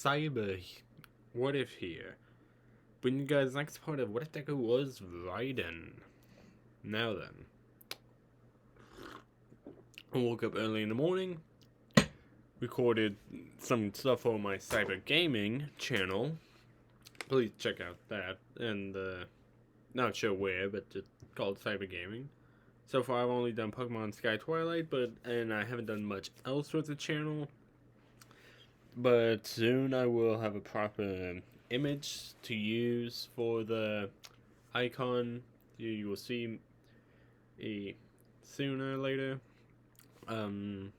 Cyber What If here. Bring you guys next part of What If Deku was raiden. Now then. I woke up early in the morning, recorded some stuff on my cyber gaming channel. Please check out that, and not sure where, but it's called cyber gaming. So far I've only done Pokemon Sky Twilight, and I haven't done much else with the channel. But soon I will have a proper image to use for the icon. You will see sooner or later. And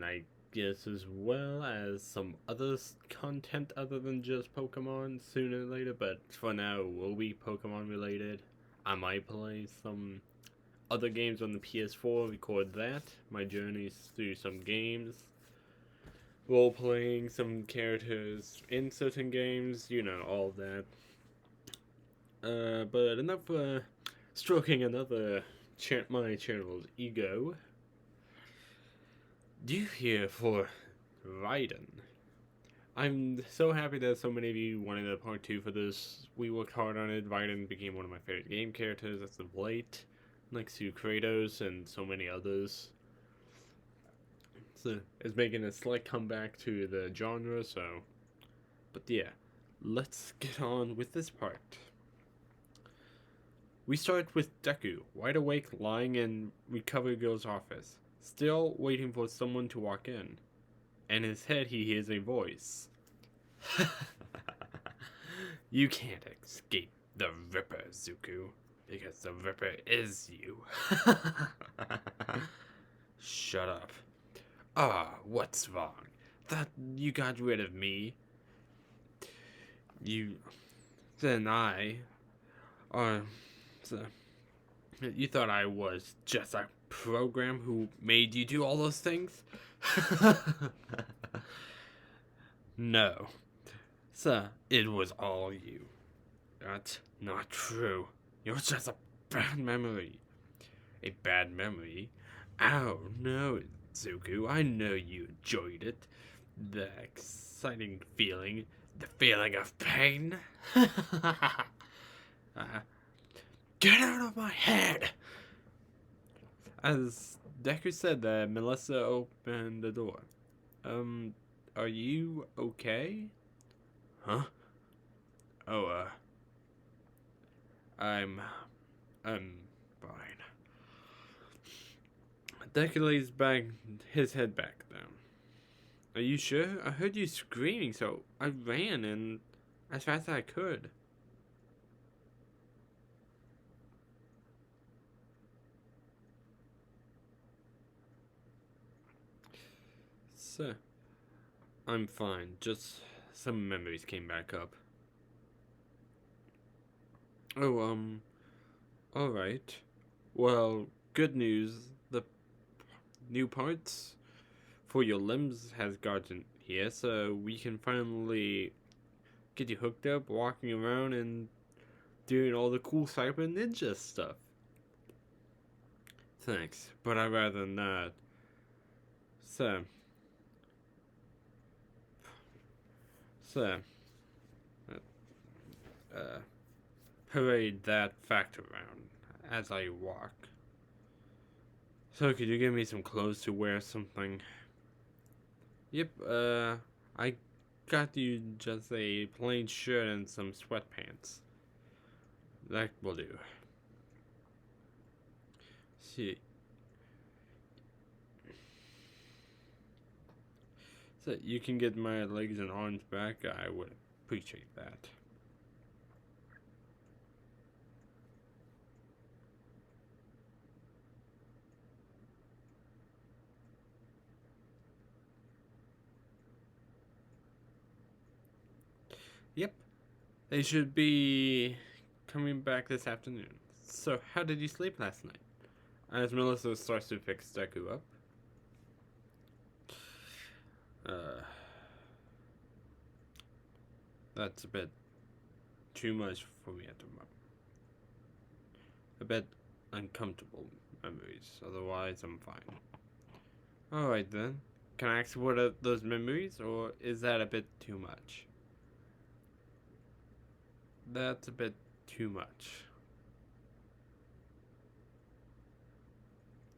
I guess as well as some other content other than just Pokemon sooner or later. But for now, it will be Pokemon related. I might play some other games on the PS4, record that. My journeys through some games. Role playing some characters in certain games, all that. But enough stroking my channel's ego. Due here for raiden. I'm so happy that so many of you wanted a part 2 for this. We worked hard on it. Raiden became one of my favorite game characters as of late, next to Kratos and so many others. So it's making a slight comeback to the genre, but yeah, let's get on with this part. We start with Deku, wide awake, lying in Recovery Girl's office, still waiting for someone to walk in. In his head, he hears a voice. You can't escape the Ripper, Zuko, because the Ripper is you. Shut up. What's wrong? Thought you got rid of me. You thought I was just a program who made you do all those things? No. Sir, it was all you. That's not true. You're just a bad memory. A bad memory? Oh, no, Zuko, I know you enjoyed it. The exciting feeling. The feeling of pain. Get out of my head! As Deku said that, Melissa opened the door. Are you okay? Huh? Oh, I'm fine. Deku lays his head back down. Are you sure? I heard you screaming, so I ran and as fast as I could. So, I'm fine. Just some memories came back up. Oh, alright. Well, good news. The new parts for your limbs has gotten here, so we can finally get you hooked up, walking around, and doing all the cool cyber ninja stuff. Thanks, but I'd rather not. So, parade that fact around as I walk. So, could you give me some clothes to wear something? Yep, I got you just a plain shirt and some sweatpants. That will do. See. So, you can get my legs and arms back. I would appreciate that. Yep. They should be coming back this afternoon. So, how did you sleep last night? As Melissa starts to fix Deku up. That's a bit too much for me at the moment. A bit uncomfortable memories. Otherwise, I'm fine. Alright then. can I ask what are those memories, or is that a bit too much? That's a bit too much.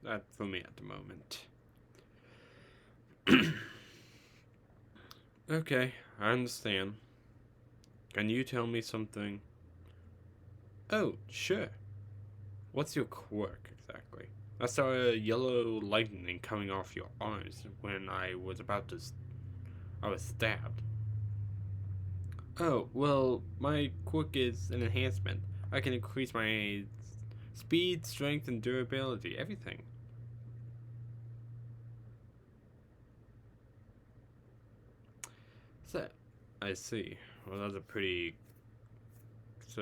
That for me at the moment. Okay, I understand. Can you tell me something? Oh, sure. What's your quirk exactly? I saw a yellow lightning coming off your arms when I was stabbed. Oh, well, my quirk is an enhancement. I can increase my speed, strength, and durability, everything. So, I see. Well, that's a pretty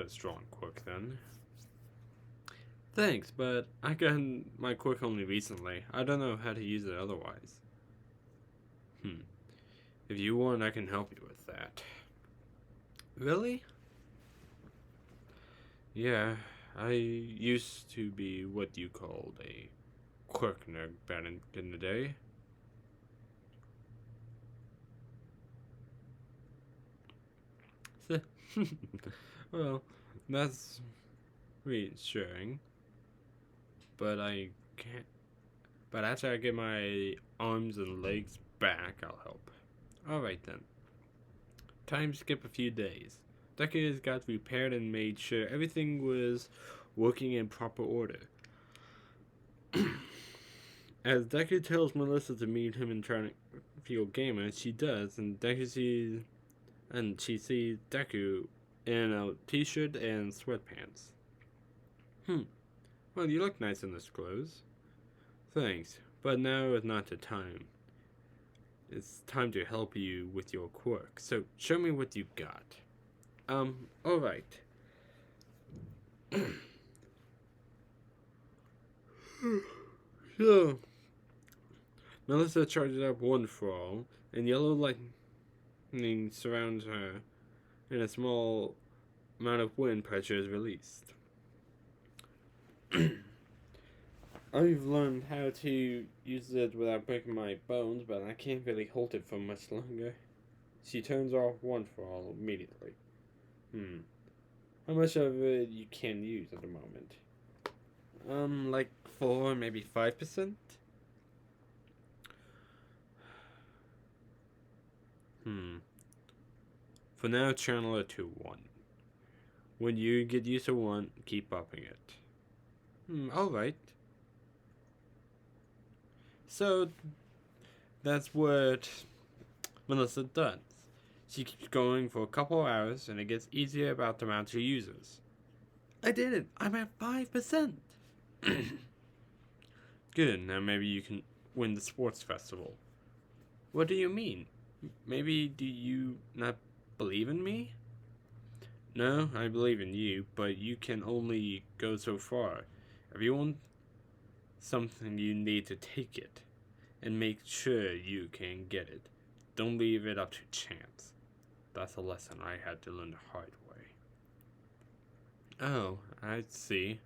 strong quirk then. Thanks, but I got my quirk only recently. I don't know how to use it otherwise. If you want, I can help you with that. Really? Yeah, I used to be what you called a quirk nerd back in the day. Well, that's reassuring. But I can't. But after I get my arms and legs back, I'll help. Alright then. Time to skip a few days. Deku got repaired and made sure everything was working in proper order. As Deku tells Melissa to meet him in Trifield Gamer, she does, and she sees Deku in a t-shirt and sweatpants. Well, you look nice in this clothes. Thanks, but now is not the time. It's time to help you with your quirk, so show me what you got. Alright. So, Melissa charges up one for all, and yellow lightning surrounds her, and a small amount of wind pressure is released. I've learned how to use it without breaking my bones, but I can't really hold it for much longer. She turns off one for all immediately. How much of it you can use at the moment? Like 4, maybe 5%? For now, channel it to 1. When you get used to 1, keep upping it. Alright. So, that's what Melissa does. She keeps going for a couple hours, and it gets easier about the amount she uses. I did it! I'm at 5%! Good, now maybe you can win the sports festival. What do you mean? Maybe do you not believe in me? No, I believe in you, but you can only go so far. If you want something, you need to take it, and make sure you can get it. Don't leave it up to chance. That's a lesson I had to learn the hard way. Oh, I see.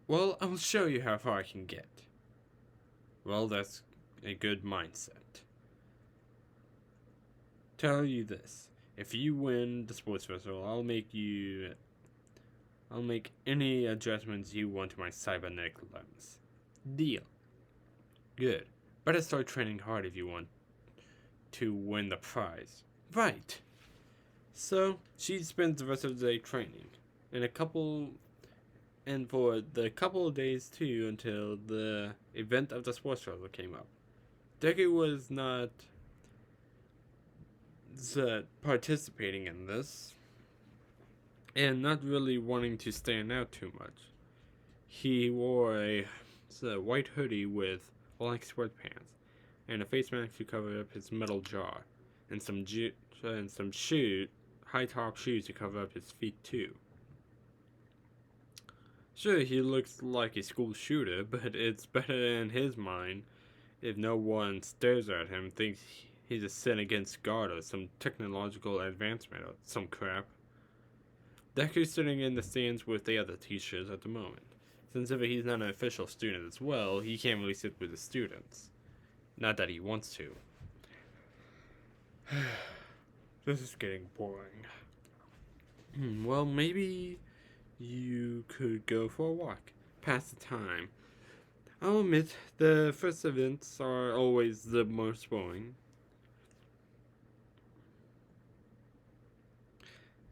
Well, I'll show you how far I can get. Well, that's a good mindset. Tell you this. If you win the sports festival, I'll make any adjustments you want to my cybernetic limbs. Deal. Good. Better start training hard if you want to win the prize. Right. So, she spends the rest of the day training. And for the couple of days too, until the event of the sports festival came up. Deku was not participating in this, and not really wanting to stand out too much. He wore a white hoodie with black sweatpants, and a face mask to cover up his metal jaw, and some high top shoes to cover up his feet too. Sure, he looks like a school shooter, but it's better in his mind if no one stares at him, thinks he's a sin against God or some technological advancement or some crap. Deku's sitting in the stands with the other teachers at the moment. Since if he's not an official student as well, he can't really sit with the students. Not that he wants to. This is getting boring. Well, maybe you could go for a walk. Pass the time. I'll admit, the first events are always the most boring.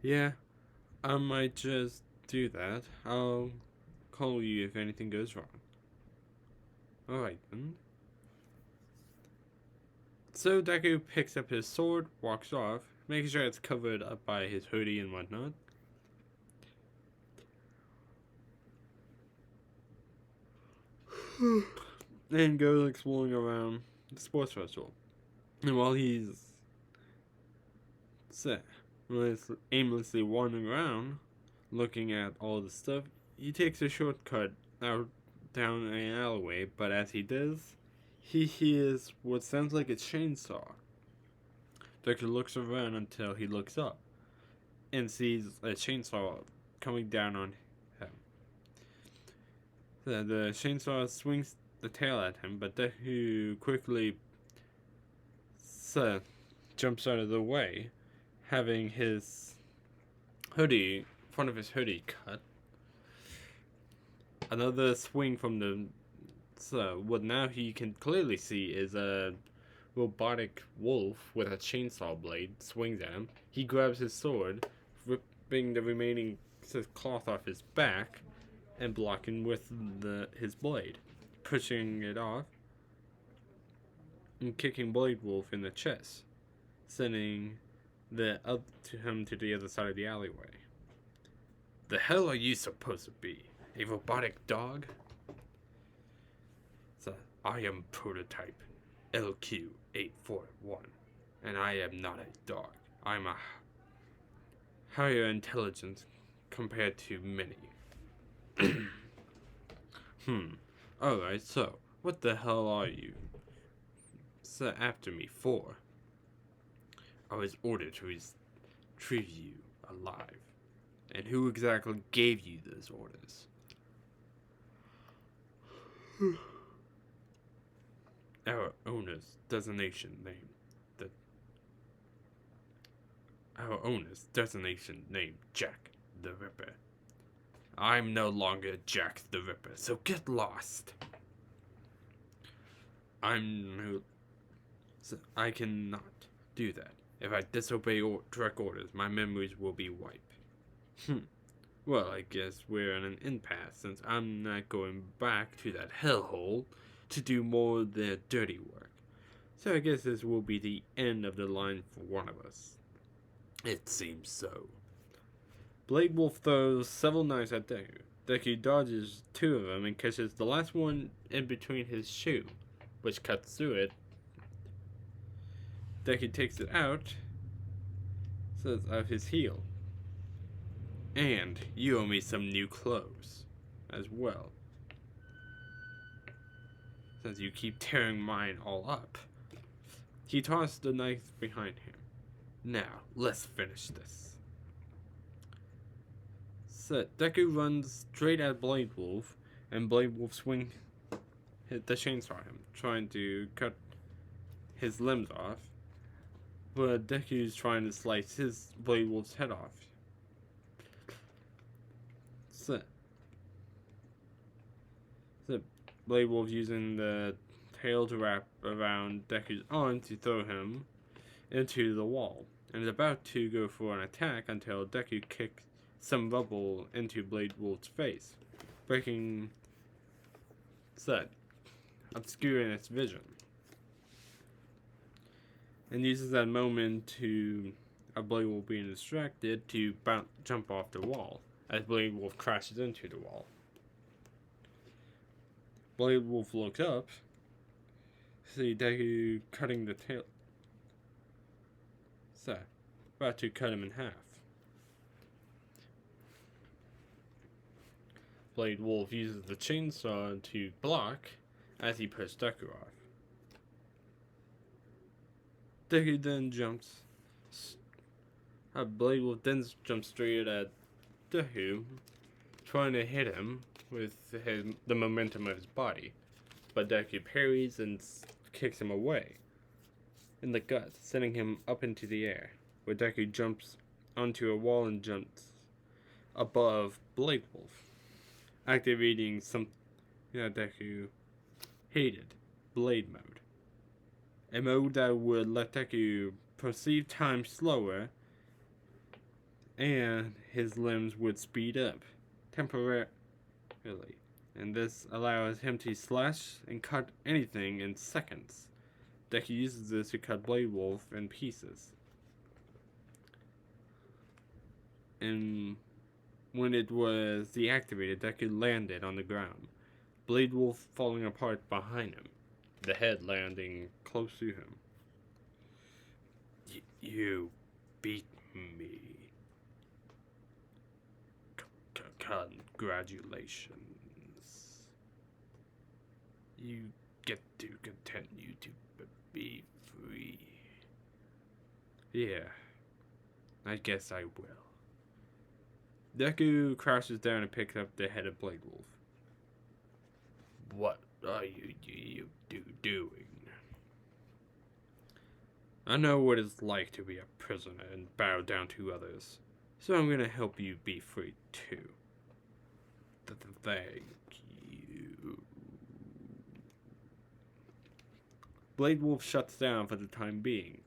Yeah, I might just do that. I'll call you if anything goes wrong. Alright then. So Deku picks up his sword, walks off, making sure it's covered up by his hoodie and whatnot. And goes exploring around the sports festival. And while he's aimlessly wandering around, looking at all the stuff, he takes a shortcut out down an alleyway, but as he does, he hears what sounds like a chainsaw. Deku looks around until he looks up and sees a chainsaw coming down on him. The chainsaw swings the tail at him, but Deku quickly jumps out of the way, having his front of his hoodie cut. Another swing from the what now he can clearly see is a robotic wolf with a chainsaw blade swings at him. He grabs his sword, ripping the remaining cloth off his back and blocking with his blade, pushing it off and kicking Blade Wolf in the chest, sending up to him to the other side of the alleyway. The hell are you supposed to be? A robotic dog? So, I am prototype LQ-841, and I am not a dog. I'm a higher intelligence compared to many. Alright, so, what the hell are you after me for? I was ordered to retrieve you alive. And who exactly gave you those orders? Our owner's designation named Jack the Ripper. I'm no longer Jack the Ripper, so get lost. I cannot do that. If I disobey direct orders, my memories will be wiped. Well, I guess we're in an impasse, since I'm not going back to that hellhole to do more of their dirty work. So I guess this will be the end of the line for one of us. It seems so. Blade Wolf throws several knives at Deku. Deku dodges two of them and catches the last one in between his shoe, which cuts through it. Deku takes it out, says of his heel. And you owe me some new clothes as well, since you keep tearing mine all up. He tossed the knife behind him. Now, let's finish this. So, Deku runs straight at Blade Wolf, and Blade Wolf hit the chainsaw at him, trying to cut his limbs off. But Deku's trying to slice his Blade Wolf's head off. So Blade Wolf using the tail to wrap around Deku's arm to throw him into the wall, and is about to go for an attack until Deku kicks some rubble into Blade Wolf's face, obscuring its vision, and uses that moment of Blade Wolf being distracted to jump off the wall as Blade Wolf crashes into the wall. Blade Wolf looks up, see Deku cutting the tail, about to cut him in half. Blade Wolf uses the chainsaw to block as he pushes Deku off. Deku then Blade Wolf then jumps straight at Deku, trying to hit him with the momentum of his body. But Deku parries and kicks him away in the gut, sending him up into the air, where Deku jumps onto a wall and jumps above Blade Wolf, activating something that Deku hated, Blade Mode. A mode that would let Deku perceive time slower, and his limbs would speed up temporarily. And this allows him to slash and cut anything in seconds. Deku uses this to cut Blade Wolf in pieces. And when it was deactivated, Deku landed on the ground, Blade Wolf falling apart behind him, the head landing close to him. You beat me. Congratulations. You get to continue to be free. Yeah, I guess I will. Deku crashes down and picks up the head of Blade Wolf. What are you doing? I know what it's like to be a prisoner and bow down to others, so I'm gonna help you be free too. Thank you. Blade Wolf shuts down for the time being.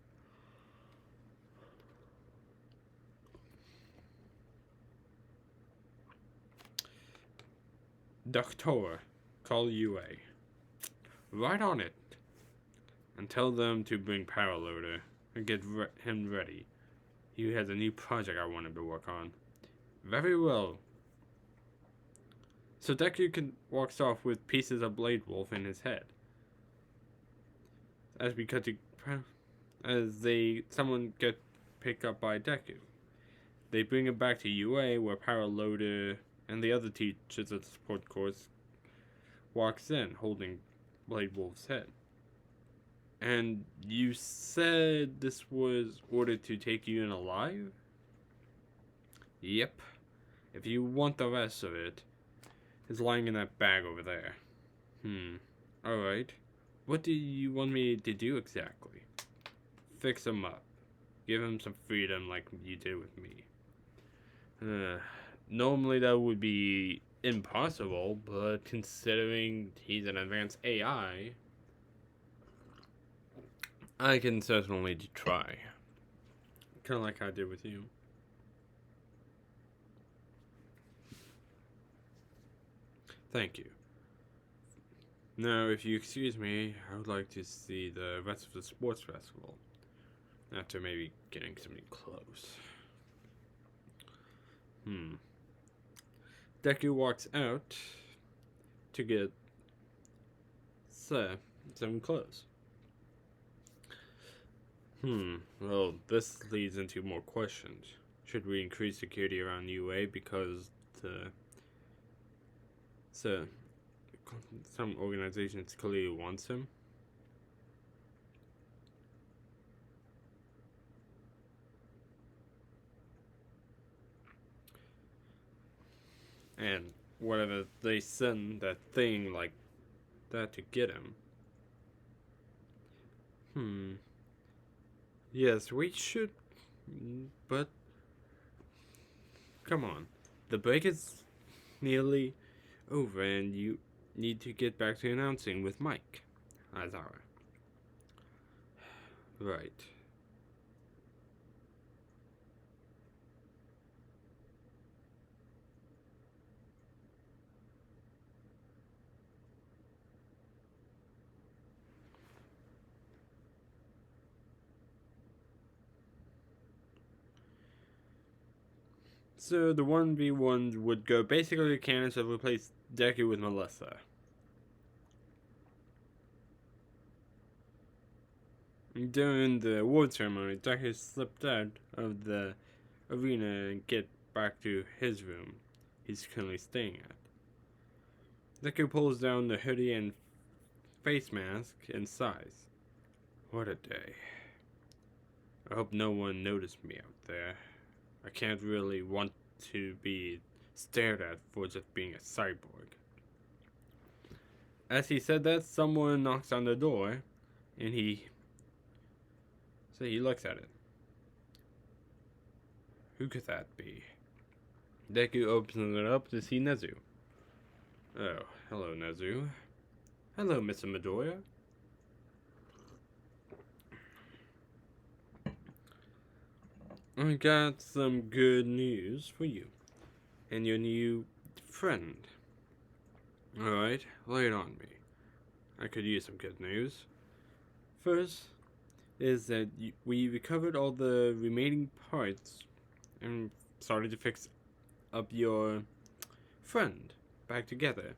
Doctor, call UA. Right on it. And tell them to bring Power Loader and get him ready. He has a new project I want him to work on. Very well. So Deku walks off with pieces of Blade Wolf in his head. Someone get picked up by Deku. They bring him back to UA, where Power Loader and the other teachers of the support course walks in, holding Blade Wolf's head. And you said this was ordered to take you in alive? Yep. If you want the rest of it, it's lying in that bag over there. Alright. What do you want me to do exactly? Fix him up. Give him some freedom like you did with me. Normally that would be impossible, but considering he's an advanced AI, I can certainly try. Kind of like I did with you. Thank you. Now, if you excuse me, I would like to see the rest of the sports festival. After maybe getting something close. Deku walks out to get some clothes. Well, this leads into more questions. Should we increase security around UA because some organizations clearly wants him? And whatever they send that thing like that to get him. Yes, we should, but come on. The break is nearly over and you need to get back to announcing with Mike. Azara. Right. So the 1v1s would go basically to Candace to replace Deku with Melissa. During the award ceremony, Deku slipped out of the arena and get back to his room he's currently staying at. Deku pulls down the hoodie and face mask and sighs. What a day. I hope no one noticed me out there. I can't really want to be stared at for just being a cyborg. As he said that, someone knocks on the door, And he looks at it. Who could that be? Deku opens it up to see Nezu. Oh, hello, Nezu. Hello, Mr. Midoriya. I got some good news for you and your new friend. Alright, lay it on me. I could use some good news. First is that we recovered all the remaining parts and started to fix up your friend back together.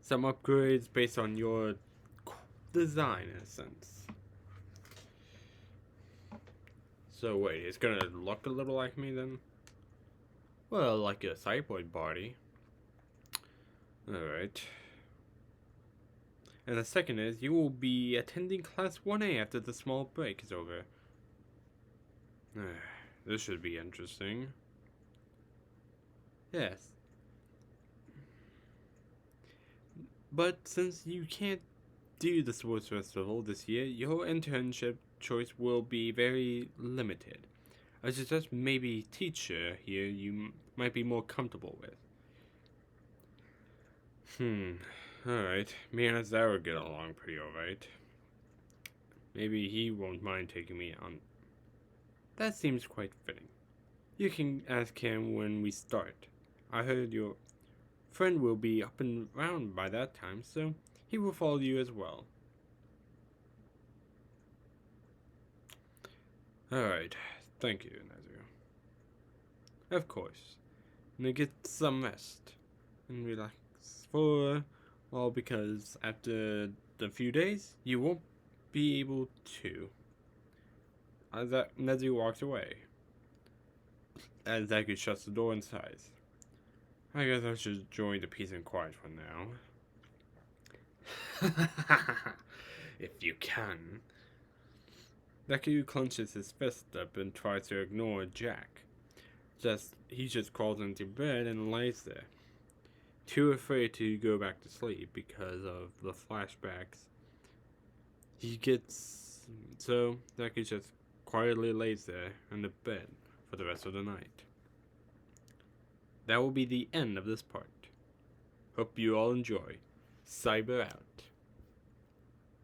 Some upgrades based on your design, in a sense. So wait, it's gonna look a little like me then? Well, like a cyborg body. Alright. And the second is, you will be attending class 1A after the small break is over. This should be interesting. Yes. But since you can't do the sports festival this year, your internship choice will be very limited. I suggest maybe teacher here you might be more comfortable with. Alright. Me and Azara get along pretty alright. Maybe he won't mind taking me on. That seems quite fitting. You can ask him when we start. I heard your friend will be up and around by that time, so he will follow you as well. Alright, thank you, Nezu. Of course. Now get some rest and relax because after the few days, you won't be able to. As Nezu walks away, as Deku shuts the door inside. I guess I should join the peace and quiet for now. If you can. Deku clenches his fist up and tries to ignore Jack. He just crawls into bed and lays there, too afraid to go back to sleep because of the flashbacks. So Deku just quietly lays there in the bed for the rest of the night. That will be the end of this part. Hope you all enjoy. Cyber out.